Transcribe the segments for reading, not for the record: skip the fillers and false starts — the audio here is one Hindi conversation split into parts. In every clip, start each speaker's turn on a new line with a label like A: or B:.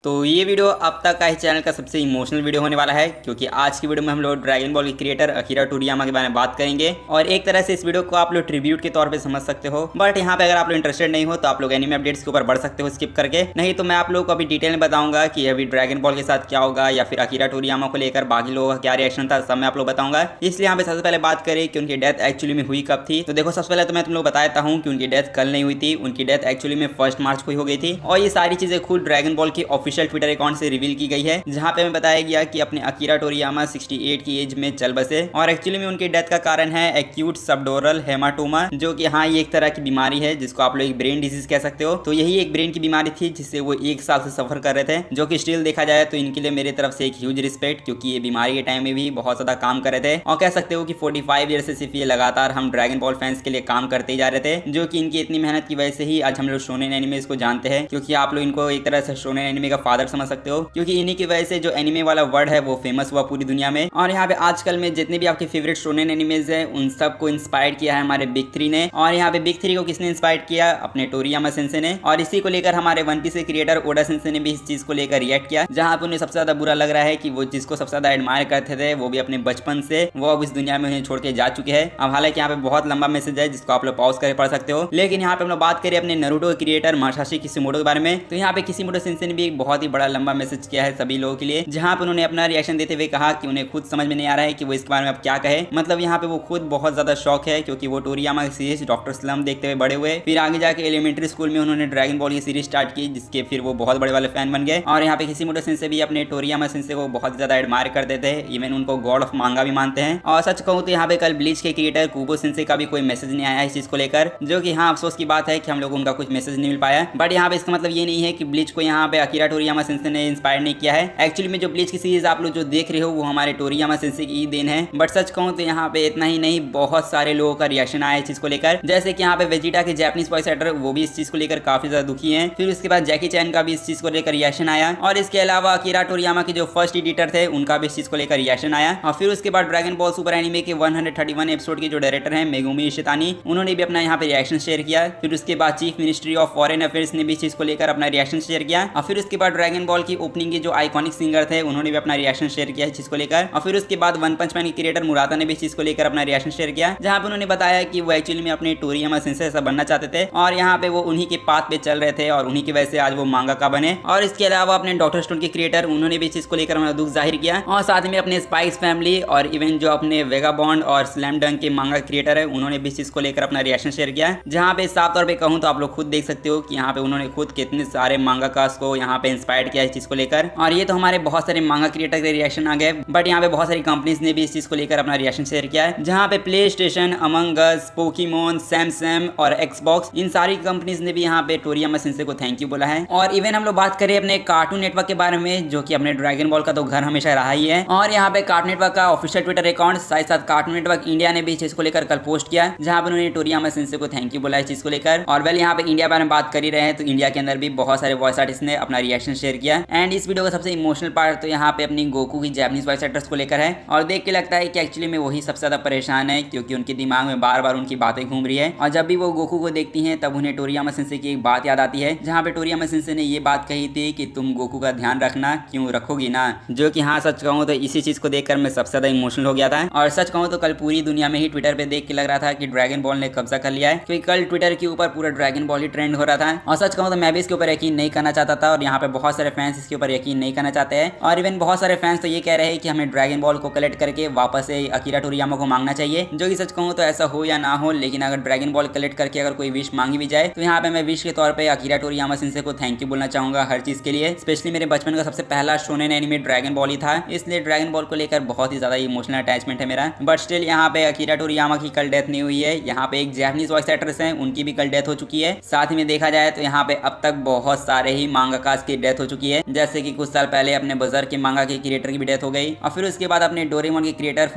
A: तो ये वीडियो अब तक का इस चैनल का सबसे इमोशनल वीडियो होने वाला है, क्योंकि आज की वीडियो में हम लोग ड्रैगन बॉल के क्रिएटर अकीरा टोरियामा के बारे में बात करेंगे। और एक तरह से इस वीडियो को आप लोग ट्रिब्यूट के तौर पे समझ सकते हो। बट यहाँ पे अगर आप लोग इंटरेस्टेड नहीं हो तो आप लोग एनिमे अपडेट्स के ऊपर बढ़ सकते हो स्किप करके। नहीं तो मैं आप लोगों को अभी डिटेल में बताऊंगा कि अभी ड्रैगन बॉल के साथ क्या होगा, या फिर अकीरा टोरियामा को लेकर बाकी लोगों का क्या रिएक्शन था, सब मैं आप लोग बताऊंगा। इसलिए यहाँ पे सबसे पहले बात करें कि उनकी डेथ एक्चुअली में हुई कब थी। तो देखो, सबसे पहले तो मैं तुम लोग बताता हूँ कि उनकी डेथ कल नहीं हुई थी। उनकी डेथ एक्चुअली में 1 मार्च को ही हो गई थी। और ये सारी चीजें खुद ड्रैगन बॉल के ऑफिशियल ट्विटर अकाउंट से रिवील की गई है, जहां पे हमें बताया गया कि अपने अकीरा टोरियामा 68 की एज में चल बसे। और एक्चुअली में उनकी डेथ का कारण है एक्यूट सबडोरल हेमाटोमा, जो कि हाँ ये एक तरह की बीमारी है जिसको आप लोग एक ब्रेन डिजीज कह सकते हो। तो यही एक ब्रेन की बीमारी थी जिससे वो 1 साल से सफर कर रहे थे, जो कि स्टिल देखा जाए तो इनके लिए मेरी तरफ से एक ह्यूज रिस्पेक्ट, क्योंकि ये बीमारी के टाइम में भी बहुत ज्यादा काम कर रहे थे। और कह सकते हो कि 45 ईयर से सिर्फ ये लगातार हम ड्रैगन बॉल फैंस के लिए काम करते ही जा रहे थे, जो कि इनकी इतनी मेहनत की वजह से ही आज हम लोग शोनेन एनिमे को जानते हैं। क्योंकि आप लोग इनको एक तरह से शोनेन एनिमे का फादर समझ सकते हो, क्योंकि इन्हीं की वजह से जो एनिमे वाला वर्ड है वो फेमस हुआ पूरी दुनिया में। और यहाँ पे आजकल में जितने भी आपके फेवरेट शोनेन एनिमेज है उन सबको इंस्पायर किया है हमारे बिग 3 ने। और यहाँ पे बिग 3 को किसने इंस्पायर किया? अपने टोरियामा सेंसे ने। और इसी को लेकर हमारे वन पीस के क्रिएटर ओडा सेंसे ने भी इस चीज को लेकर रिएक्ट किया, जहाँ पे उन्हें सबसे ज्यादा बुरा लग रहा है कि वो जिसको सबसे ज्यादा एडमायर करते थे वो भी अपने बचपन से वो अब इस दुनिया में उन्हें छोड़ के जा चुके हैं। अब हालांकि यहाँ पे बहुत लंबा मैसेज है जिसको आप लोग पॉज करके पढ़ सकते हो, लेकिन यहाँ पे हम लोग बात करें अपने नारुतो के क्रिएटर मासाशी किशिमोटो के बारे में। तो यहाँ पे किशिमोटो सेंसे ने भी एक बहुत ही बड़ा लंबा मैसेज किया है सभी लोगों के लिए, जहाँ पे उन्होंने अपना रिएक्शन देते हुए कहा कि उन्हें खुद समझ में नहीं आ रहा है कि वो इसके बारे में अब क्या कहे। मतलब यहाँ पे वो खुद बहुत ज्यादा शौक है, क्योंकि वो टोरियामा की सीरीज डॉक्टर स्लम देखते हुए बड़े हुए। फिर आगे जाके एलिमेंट्री स्कूल में उन्होंने ड्रैगन बॉल की सीरीज स्टार्ट की, जिसके फिर वो बहुत बड़े वाले फैन बन गए। और यहाँ पे किशिमोटो सेंसे भी अपने टोरियामा सेंसे को बहुत ज्यादा एडमायर करते थे, इवन उनको गॉड ऑफ मांगा भी मानते हैं। और सच कहूँ तो यहाँ पे कल ब्लीच के क्रिएटर कुबो सेंसे का भी कोई मैसेज नहीं आया इस चीज को लेकर, जो कि हाँ अफसोस की बात है कि हम लोग उनका कुछ मैसेज नहीं मिल पाया। बट यहाँ पे इसका मतलब ये नहीं है कि ब्लीच को यहाँ पे अकीरा टोरियामा सेंसे ने इंस्पायर नहीं किया है। एक्चुअली में जो ब्लीच की सीरीज आप लोग जो देख रहे हो वो हमारे टोरियामा सेंसे की देन है। बट सच कहूँ तो यहाँ पे इतना ही नहीं, बहुत सारे लोगों का रिएक्शन आया इस चीज को लेकर। जैसे कि यहाँ पे वेजिटा के जापानीज वॉइस एक्टर वो भी इस चीज को लेकर काफी ज्यादा दुखी हैं। फिर उसके बाद जैकी चैन का भी इस चीज को लेकर रिएक्शन आया। और इसके अलावा अकीरा टोरियामा के जो फर्स्ट एडिटर थे उनका भी इस चीज को लेकर रिएक्शन आया। और फिर उसके बाद ड्रैगन बॉल सुपर एनिमे के 131 एपिसोड के जो डायरेक्टर हैं मेगुमी इशितानी, उन्होंने भी अपना यहाँ पे रिएक्शन शेयर किया। फिर उसके बाद chief ministry of foreign affairs ने भी इस चीज को लेकर अपना रिएक्शन शेयर किया। और फिर उसके बाद ड्रैगन बॉल की ओपनिंग के जो आइकॉनिक सिंगर थे उन्होंने भी अपना रिएक्शन शेयर किया इस चीज को लेकर। और फिर उसके बाद वन पंच मैन के क्रिएटर मुराता ने भी इस चीज को लेकर अपना रिएक्शन शेयर किया, जहां पे उन्होंने बताया कि वो एक्चुअली में अपने टोरियामा सेंसे ऐसा बनना चाहते थे, और यहाँ पे वो उन्हीं के पाथ पे चल रहे थे और उन्हीं की वजह से आज वो मांगाका बने। और इसके अलावा अपने डॉक्टर स्टोन के क्रिएटर उन्होंने भी इस चीज को लेकर अपना दुख जाहिर किया। और साथ में अपने स्पाइस फैमिली और इवन जो अपने वेगाबॉन्ड और स्लैम डंक के मांगा क्रिएटर है उन्होंने भी इस चीज को लेकर अपना रिएक्शन शेयर किया। जहाँ पे साफ तौर पे कहूँ तो आप लोग खुद देख सकते हो कि यहाँ पे उन्होंने खुद कितने सारे मांगाकास को यहाँ पे इंस्पायर किया इस चीज को लेकर। और ये तो हमारे बहुत सारे मांगा क्रिएटर के रिएक्शन आ गए, बट यहाँ पे बहुत सारी कंपनीज ने भी इस चीज को लेकर अपना रिएक्शन शेयर किया है, जहाँ पे प्ले स्टेशन, अमंग अस, पोकेमोन, सैमसंग और एक्सबॉक्स, इन सारी कंपनीज ने भी यहाँ पे टोरियामा सेंसे को थैंक यू बोला है। और इवन हम लोग बात करें अपने कार्टून नेटवर्क के बारे में, जो कि अपने ड्रैगन बॉल का तो घर हमेशा रहा ही है। और यहाँ पे कार्टून नेटवर्क का ऑफिशियल ट्विटर अकाउंट साथ कार्टून नेटवर्क इंडिया ने भी इस चीज को लेकर कल पोस्ट किया, जहाँ पे उन्होंने टोरियामा सेंसे को थैंक यू बोला इस चीज को लेकर। और वेल यहाँ पे इंडिया बारे में बात कर ही रहे हैं तो इंडिया के अंदर भी बहुत सारे वॉइस आर्टिस्ट ने अपना रिएक्शन शेयर किया। एंड इस वीडियो का सबसे इमोशनल पार्ट तो यहाँ पे अपनी गोकू की जापानीज वॉइस एक्टर्स को लेकर है। और देख के लगता है कि एक्चुअली में वही सबसे ज्यादा परेशान है, क्योंकि उनके दिमाग में बार बार उनकी बातें घूम रही है। और जब भी वो गोकू को देखती हैं तब उन्हें टोरियामा सेंसे की एक बात याद आती है, जहाँ पे टोरियामा सेंसे ने ये बात कही थी कि तुम गोकू का ध्यान रखना, क्यों रखोगी ना। जो कि हाँ सच कहूँ तो इसी चीज को देखकर मैं सबसे ज्यादा इमोशनल हो गया था। और सच कहूँ तो कल पूरी दुनिया में ही ट्विटर पे देख के लग रहा था कि ड्रैगन बॉल ने कब्जा कर लिया है, क्योंकि कल ट्विटर के ऊपर पूरा ड्रैगन बॉल ही ट्रेंड हो रहा था। और सच कहूँ तो मैं भी इसके ऊपर यकीन नहीं करना चाहता था, और यहाँ पे बहुत सारे फैंस इसके ऊपर यकीन नहीं करना चाहते हैं। और इवन बहुत सारे फैंस तो ये कह रहे हैं कि हमें ड्रैगन बॉल को कलेक्ट करके वापस से अकीरा टोरियामा को मांगना चाहिए, जो कि सच कहूँ तो ऐसा हो या ना हो, लेकिन अगर ड्रैगन बॉल कलेक्ट करके अगर कोई विश मांगी भी जाए तो यहाँ पे मैं विश के तौर पे अकीरा टोरियामा सेंसे को थैंक यू बोलना चाहूंगा हर चीज के लिए। स्पेशली मेरे बचपन का सबसे पहला शोनेन एनिमे ड्रैगन बॉल ही था, इसलिए ड्रैगन बॉल को लेकर बहुत ही ज्यादा इमोशनल अटैचमेंट है मेरा। बट स्टिल यहाँ पे अकीरा टोरियामा की कल डेथ नहीं हुई है। यहाँ पे एक जापानीज वॉइस एक्टर्स हैं उनकी भी कल डेथ हो चुकी है। साथ ही में देखा जाए तो यहाँ पे अब तक बहुत सारे ही मांगाकास की डेथ हो चुकी है, जैसे कि कुछ साल पहले अपने बजर के मांगा के क्रिएटर की भी डेथ हो गई। और फिर उसके बाद अपने डोरेमोन के क्रिएटर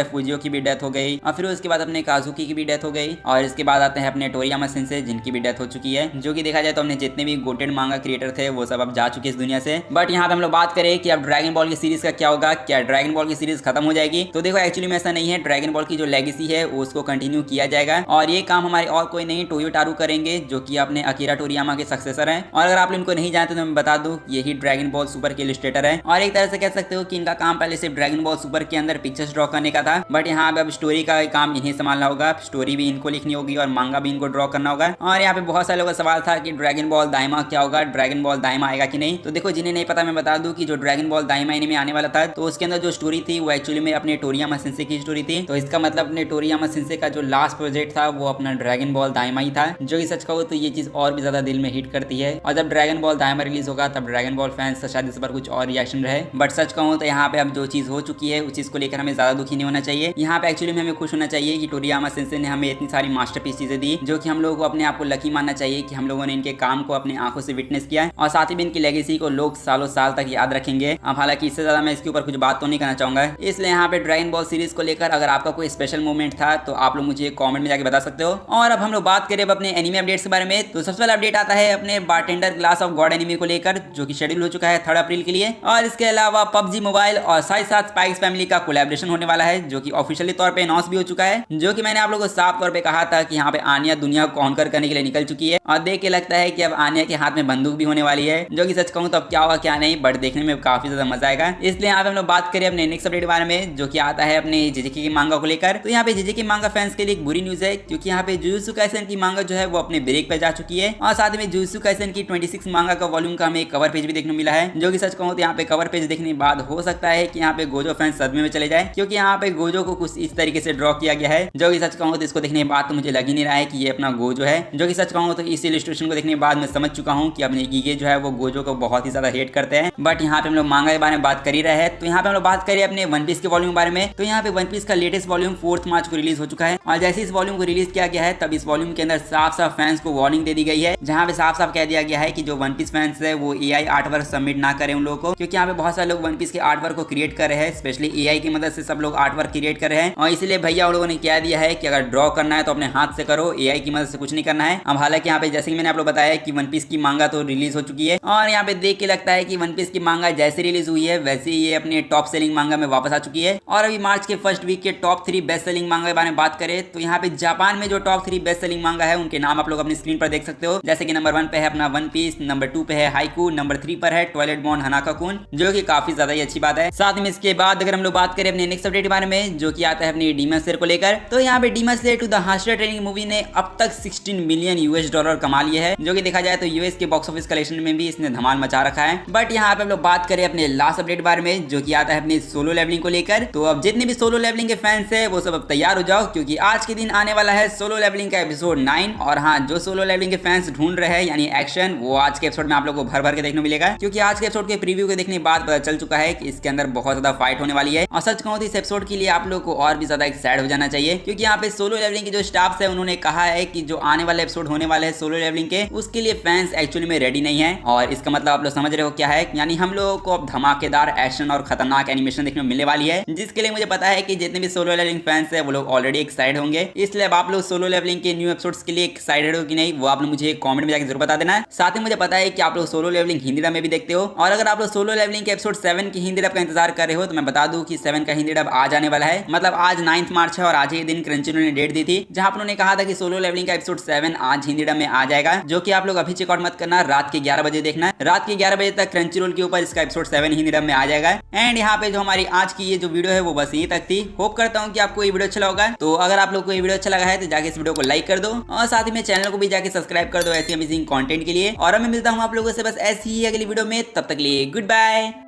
A: फुजियो की भी डेथ हो गई। और फिर उसके बाद अपने काजुकी की भी डेथ हो गई। और इसके बाद आते हैं अपने टोरियामा सेंसे, जिनकी भी डेथ हो चुकी है। जो कि देखा जाए तो हमने जितने भी गोटेड मांगा क्रिएटर थे वो सब अब जा चुके इस दुनिया से। बट यहाँ पे हम लोग बात करें कि अब ड्रैगन बॉल की सीरीज का क्या होगा, क्या ड्रैगन बॉल की सीरीज खत्म हो जाएगी? तो देखो एक्चुअली में ऐसा नहीं है। ड्रैगन बॉल की जो लेगेसी है उसको कंटिन्यू किया जाएगा, और ये काम हमारे और कोई नहीं टोयोटारो करेंगे, जो कि अपने अकीरा टोरियामा के सक्सेसर हैं। और अगर आप इनको नहीं जानते तो मैं बता दूं यही ड्रैगन बॉल सुपर के इलस्ट्रेटर है और एक तरह से कह सकते हो कि इनका काम पहले सिर्फ ड्रैगन बॉल सुपर के अंदर पिक्चर्स ड्रॉ करने का था, बट यहाँ पे अब स्टोरी का काम इन्हें संभालना होगा। स्टोरी भी इनको लिखनी होगी और मांगा भी इनको ड्रॉ करना होगा। और यहाँ पे बहुत सारे लोगों का सवाल था कि ड्रैगन बॉल दाइमा क्या होगा, ड्रैगन बॉल दाइमा आएगा कि नहीं। तो देखो जिन्हें नहीं पता मैं बता दूं कि जो ड्रैगन बॉल दाइमा एनीमे आने वाला था तो उसके अंदर जो स्टोरी थी वो एक्चुअली में अपने टोरियामा सेंसेई की स्टोरी थी। तो इसका मतलब अपने टोरियामा सेंसेई का जो लास्ट प्रोजेक्ट था वो अपना ड्रैगन बॉल दाइमा ही था, जो कि सच कहो तो ये चीज और भी ज्यादा दिल में हिट करती है। और जब ड्रैगन बॉल दाइमा रिलीज होगा तब ड्रैगन बॉल फैंस का शायद इस पर कुछ और रिएक्शन रहे, बट सच कहूँ तो यहाँ पे अब जो चीज हो चुकी है उस चीज को लेकर हमें ज्यादा दुखी नहीं होना चाहिए। यहाँ पे एक्चुअली में हमें खुश होना चाहिए कि टोरियामा सेंसेई ने हमें इतनी सारी मास्टरपीस चीजें दी, जो कि हम लोगों को अपने आप को लकी मानना चाहिए कि हम लोगों ने इनके काम को अपनी आंखों से विटनेस किया और साथ ही भी इनकी लेगेसी को लोग सालों साल तक याद रखेंगे। अब हालांकि इससे ज्यादा मैं इसके ऊपर कुछ बात तो नहीं करना चाहूंगा, इसलिए यहाँ पे ड्रैगन बॉल सीरीज को लेकर अगर आपका कोई स्पेशल मोमेंट था तो आप लोग मुझे कमेंट में जाके बता सकते हो। और अब हम लोग बात करें अपने एनीमे अपडेट्स के बारे में, तो सबसे पहला अपडेट आता है अपने bartender class of God anime को लेकर, जो कि शेड्यूल हो चुका है 3 अप्रैल के लिए। और इसके अलावा पबजी मोबाइल और साथ स्पाइक्स फैमिली का कोलैबोरेशन होने वाला है, जो कि ऑफिशियली तौर पे अनाउंस भी हो चुका है, जो कि मैंने आप लोगों को साफ तौर पे कहा था कि यहाँ पे आनिया दुनिया को कॉन्कर करने के लिए निकल चुकी है। और देख के लगता है कि अब आनिया के हाथ में बंदूक भी होने वाली है, जो कि सच कहूँ तो अब क्या होगा क्या नहीं, बट देखने में काफी ज्यादा मजा आएगा। इसलिए यहाँ पे हम लोग बात करें अपने नेक्स्ट अपडेट के बारे में, जो कि आता है अपने जेजेके की मांगा को लेकर। तो यहाँ पे जेजेके मांगा फैंस के लिए एक बुरी न्यूज है, क्योंकि यहाँ पे जुजुत्सु काइसेन की मांगा जो है वो अपने ब्रेक पे जा चुकी है। और साथ में जुजुत्सु काइसेन की 26 मांगा का वॉल्यूम का हमें कवर पेज भी देखने मिला है, जो कि सच कहूँ तो यहाँ पे कवर पेज देखने के बाद हो सकता है कि यहाँ पे गोजो फैंस सदमे में चले जाए, क्योंकि यहाँ पे गोजो को कुछ इस तरीके से ड्रॉ किया गया है, जो कि सच कहूँ तो इसको देखने के बाद तो मुझे लग ही नहीं रहा है कि ये अपना गोजो है। जो कि सच कहूँ तो इस इलस्ट्रेशन को देखने के बाद मैं समझ चुका हूँ कि अपने गीगे जो है वो गोजो को बहुत ही ज्यादा हेट करते हैं। बट यहाँ पे हम लोग मांगा के बारे में बात कर ही रहे हैं, तो यहाँ पे हम लोग बात करें अपने वन पीस के वॉल्यूम के बारे में। तो यहाँ पे वन पीस का लेटेस्ट वॉल्यूम 4 मार्च को रिलीज हो चुका है, और जैसे इस वॉल्यूम को रिलीज किया गया है तब इस वॉल्यूम के अंदर साफ साफ फैंस को वार्निंग दे दी गई है, जहाँ पे साफ साफ कह दिया गया है कि जो वन पीस फैंस है वो एआई आर्ट वर्क सबमिट ना करें उन लोगों को, क्योंकि यहाँ पे बहुत सारे लोग वन पीस के आर्ट वर्क को क्रिएट कर रहे हैं, स्पेशली एआई की मदद से सब लोग आर्ट वर्क क्रिएट कर रहे हैं। और इसलिए भैया उन लोगों ने कह दिया है कि अगर ड्रॉ करना है तो अपने हाथ से करो, एआई की मदद से कुछ नहीं करना है। अब हालांकि यहाँ पे जैसे कि मैंने आप लोग बताया कि वन पीस की मांगा तो रिलीज हो चुकी है, और यहाँ पे देख के लगता है कि वन पीस की मांगा जैसे रिलीज हुई है वैसे ही ये अपने टॉप सेलिंग मांगा में वापस आ चुकी है। और अभी मार्च के फर्स्ट वीक के टॉप 3 बेस्ट सेलिंग मांगा के बारे में बात करें तो यहाँ पे जापान में जो टॉप 3 बेस्ट सेलिंग मांगा है उनके नाम आप लोग अपनी स्क्रीन पर देख सकते हो। जैसे कि नंबर 1 पे है अपना वन पीस, नंबर 2 पे है हाइकू, नंबर 3 पर है ट्वाइलाइट बॉर्न हनाका कुन, जो कि काफी ज्यादा ही अच्छी बात है। साथ में इसके बाद अगर हम लोग बात करें अपने नेक्स्ट अपडेट के बारे में, जो कि आता है अपनी डीमन स्लेयर को लेकर, तो यहाँ पे Demon Slayer to the Hashira training movie ने अब तक 16 मिलियन यूएस डॉलर कमा लिए है, जो कि देखा जाए तो यूएस के बॉक्स ऑफिस कलेक्शन में भी इसने धमाल मचा रखा है। बट यहाँ पे हम लोग बात करें अपने लास्ट अपडेट के बारे में, जो कि आता है अपने सोलो लेवलिंग को लेकर। तो अब जितने भी सोलो लेवलिंग के फैंस है वो सब अब तैयार हो जाओ, क्योंकि आज के दिन आने वाला है सोलो लेवलिंग का एपिसोड 9। और हाँ, जो सोलो लेवलिंग के फैंस ढूंढ रहे हैं यानी एक्शन, वो आज के एपिसोड में आप लोगों को भर भर के देखने मिलेगा, क्योंकि आज के एपिसोड के प्रीव्यू को देखने के बाद पता चल चुका है कि इसके अंदर बहुत ज्यादा फाइट होने वाली है। और सच कहूं तो इस एपिसोड के लिए आप लोग को और भी ज्यादा एक्साइट हो जाना चाहिए, क्योंकि यहाँ पे सोलो लेवलिंग के जो स्टाफ है उन्होंने कहा है कि जो आने वाले एपिसोड होने वाले हैं सोलो लेवलिंग के, उसके लिए फैंस एक्चुअली में रेडी नहीं है। और इसका मतलब आप लोग समझ रहे हो क्या है, यानी हम लोगों को अब धमाकेदार एक्शन और खतरनाक एनिमेशन देखने को मिलने वाली है, जिसके लिए मुझे पता है कि जितने भी सोलो लेवलिंग फैंस है वो लोग ऑलरेडी एक्साइटेड होंगे। इसलिए अब आप लोग सोलो लेवलिंग के न्यू एपिसोड्स के लिए एक्साइटेड हो कि नहीं, वो आप लोग मुझे कमेंट में जाकर जरूर बता देना है। साथ ही मुझे पता है कि आप लोग सोलो लेवलिंग हिंदी डब में भी देखते हो, और अगर आप लोग सोलो लेवलिंग के एपिसोड 7 की हिंदी डब का इंतजार कर रहे हो तो मैं बता दूं कि 7 का हिंदी डब आज आने वाला है। मतलब आज 9 मार्च है और आज ही दिन क्रंचीरोल ने डेट दी थी जहां आप लोगों ने कहा था कि सोलो लेवलिंग का एपिसोड 7 आज हिंदी डब में आ जाएगा, जो कि आप लोग अभी चेकआउट मत करना, रात के 11 बजे देखना है। रात के 11 बजे तक क्रंचीरोल के ऊपर इसका एपिसोड 7 हिंदी डब में आ जाएगा। एंड यहाँ पे जो हमारी आज की ये जो वीडियो है वो बस यहीं तक थी। होप करता हूँ कि आपको ये वीडियो अच्छा लगा। तो अगर आप लोग को ये वीडियो अच्छा लगा है तो जाके इस वीडियो को लाइक कर दो, और साथ ही में चैनल को भी जाके सब्सक्राइब कर दो ऐसी अमेजिंग कंटेंट के लिए। और मैं मिलता हूँ आप लोगों से बस ऐसी ही अगली वीडियो में, तब तक के लिए गुड बाय।